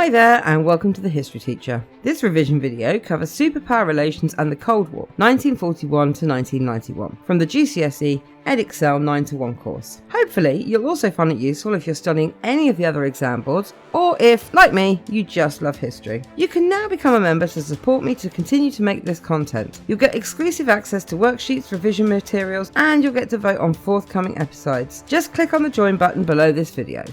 Hi there and welcome to The History Teacher. This revision video covers Superpower Relations and the Cold War, 1941 to 1991, from the GCSE Edexcel 9-1 course. Hopefully you'll also find it useful if you're studying any of the other exam boards, or if, like me, you just love history. You can now become a member to support me to continue to make this content. You'll get exclusive access to worksheets, revision materials, and you'll get to vote on forthcoming episodes. Just click on the join button below this video.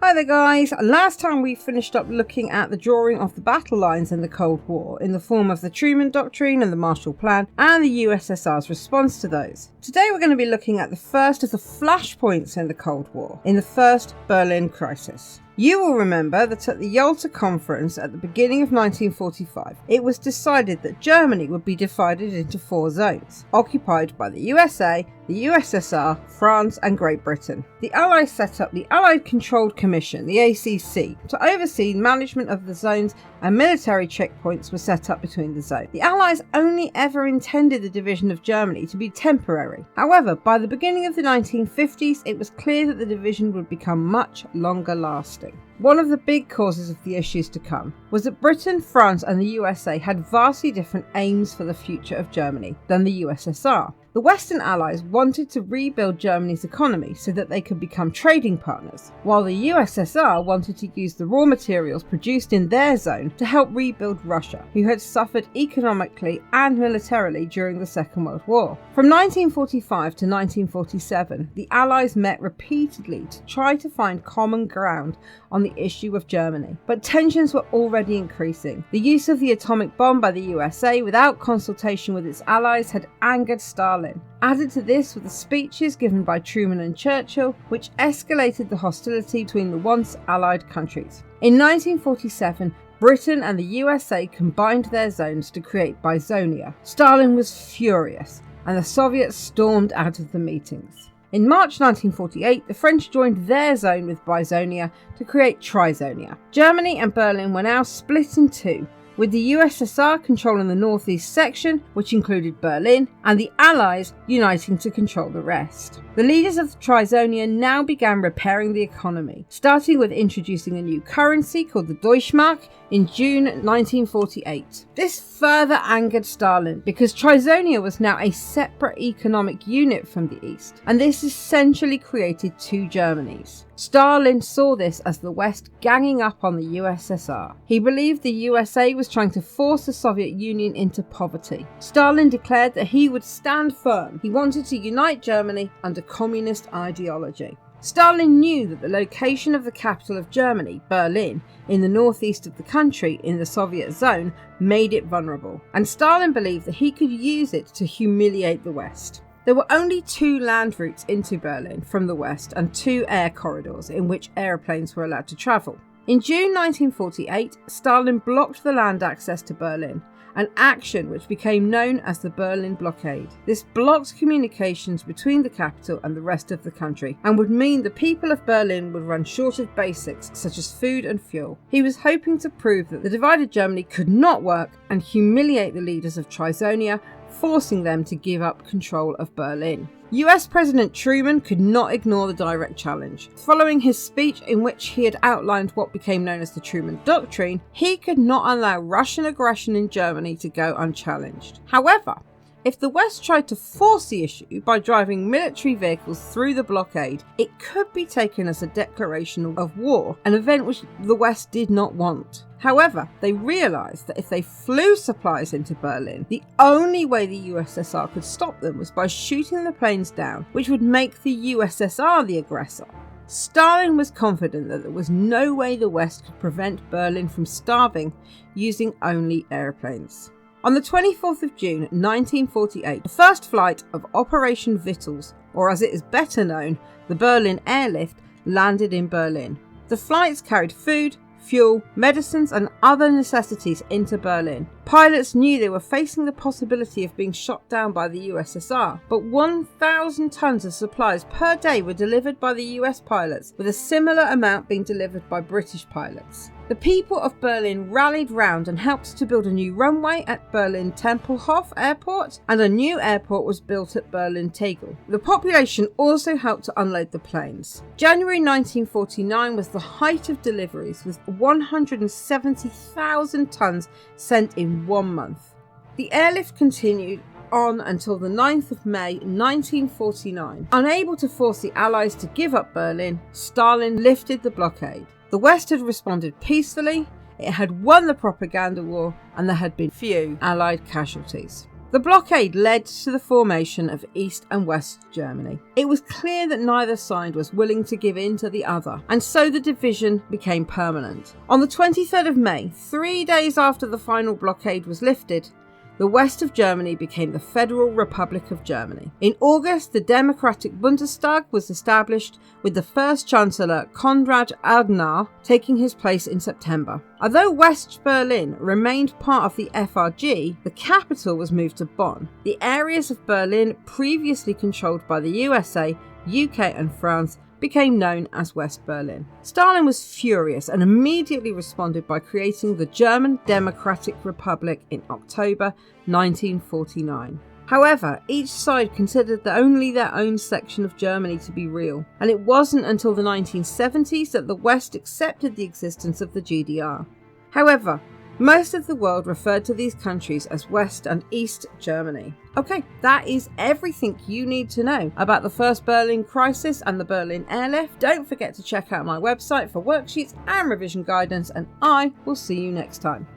Hi there guys, last time we finished up looking at the drawing of the battle lines in the Cold War in the form of the Truman Doctrine and the Marshall Plan and the USSR's response to those. Today we're going to be looking at the first of the flashpoints in the Cold War, in the First Berlin Crisis. You will remember that at the Yalta conference at the beginning of 1945, it was decided that Germany would be divided into 4 zones, occupied by the USA, the USSR, France and Great Britain. The Allies set up the Allied Controlled Commission, the ACC, to oversee management of the zones, and military checkpoints were set up between the zones. The Allies only ever intended the division of Germany to be temporary. However, by the beginning of the 1950s, it was clear that the division would become much longer lasting. One of the big causes of the issues to come was that Britain, France and the USA had vastly different aims for the future of Germany than the USSR. The Western Allies wanted to rebuild Germany's economy so that they could become trading partners, while the USSR wanted to use the raw materials produced in their zone to help rebuild Russia, who had suffered economically and militarily during the Second World War. From 1945 to 1947, the Allies met repeatedly to try to find common ground on the issue of Germany, but tensions were already increasing. The use of the atomic bomb by the USA without consultation with its allies had angered Stalin. Added to this were the speeches given by Truman and Churchill, which escalated the hostility between the once allied countries. In 1947, Britain and the USA combined their zones to create Bizonia. Stalin was furious, and the Soviets stormed out of the meetings. In March 1948, the French joined their zone with Bizonia to create Trizonia. Germany and Berlin were now split in two, with the USSR controlling the northeast section, which included Berlin, and the Allies uniting to control the rest. The leaders of Trizonia now began repairing the economy, starting with introducing a new currency called the Deutschmark in June 1948. This further angered Stalin because Trizonia was now a separate economic unit from the East, and this essentially created 2 Germanys. Stalin saw this as the West ganging up on the USSR. He believed the USA was trying to force the Soviet Union into poverty. Stalin declared that he would stand firm. He wanted to unite Germany under communist ideology. Stalin knew that the location of the capital of Germany, Berlin, in the northeast of the country in the Soviet zone, made it vulnerable, and Stalin believed that he could use it to humiliate the West. There were only 2 land routes into Berlin from the west and 2 air corridors in which aeroplanes were allowed to travel. In June 1948, Stalin blocked the land access to Berlin, an action which became known as the Berlin Blockade. This blocked communications between the capital and the rest of the country, and would mean the people of Berlin would run short of basics such as food and fuel. He was hoping to prove that the divided Germany could not work and humiliate the leaders of Trizonia, forcing them to give up control of Berlin. US President Truman could not ignore the direct challenge. Following his speech in which he had outlined what became known as the Truman Doctrine, he could not allow Russian aggression in Germany to go unchallenged. However, if the West tried to force the issue by driving military vehicles through the blockade, it could be taken as a declaration of war, an event which the West did not want. However, they realised that if they flew supplies into Berlin, the only way the USSR could stop them was by shooting the planes down, which would make the USSR the aggressor. Stalin was confident that there was no way the West could prevent Berlin from starving using only aeroplanes. On the 24th of June 1948, the first flight of Operation Vittles, or as it is better known, the Berlin Airlift, landed in Berlin. The flights carried food, fuel, medicines and other necessities into Berlin. Pilots knew they were facing the possibility of being shot down by the USSR, but 1,000 tons of supplies per day were delivered by the US pilots, with a similar amount being delivered by British pilots. The people of Berlin rallied round and helped to build a new runway at Berlin Tempelhof Airport, and a new airport was built at Berlin Tegel. The population also helped to unload the planes. January 1949 was the height of deliveries, with 170,000 tons sent in 1 month. The airlift continued on until the 9th of May 1949. Unable to force the Allies to give up Berlin, Stalin lifted the blockade. The West had responded peacefully, it had won the propaganda war, and there had been few Allied casualties. The blockade led to the formation of East and West Germany. It was clear that neither side was willing to give in to the other, and so the division became permanent. On the 23rd of May, 3 days after the final blockade was lifted, the west of Germany became the Federal Republic of Germany. In August, the Democratic Bundestag was established, with the first Chancellor, Konrad Adenauer, taking his place in September. Although West Berlin remained part of the FRG, the capital was moved to Bonn. The areas of Berlin previously controlled by the USA, UK and France became known as West Berlin. Stalin was furious and immediately responded by creating the German Democratic Republic in October 1949. However, each side considered only their own section of Germany to be real, and it wasn't until the 1970s that the West accepted the existence of the GDR. However, most of the world referred to these countries as West and East Germany. Okay, that is everything you need to know about the First Berlin Crisis and the Berlin Airlift. Don't forget to check out my website for worksheets and revision guidance, and I will see you next time.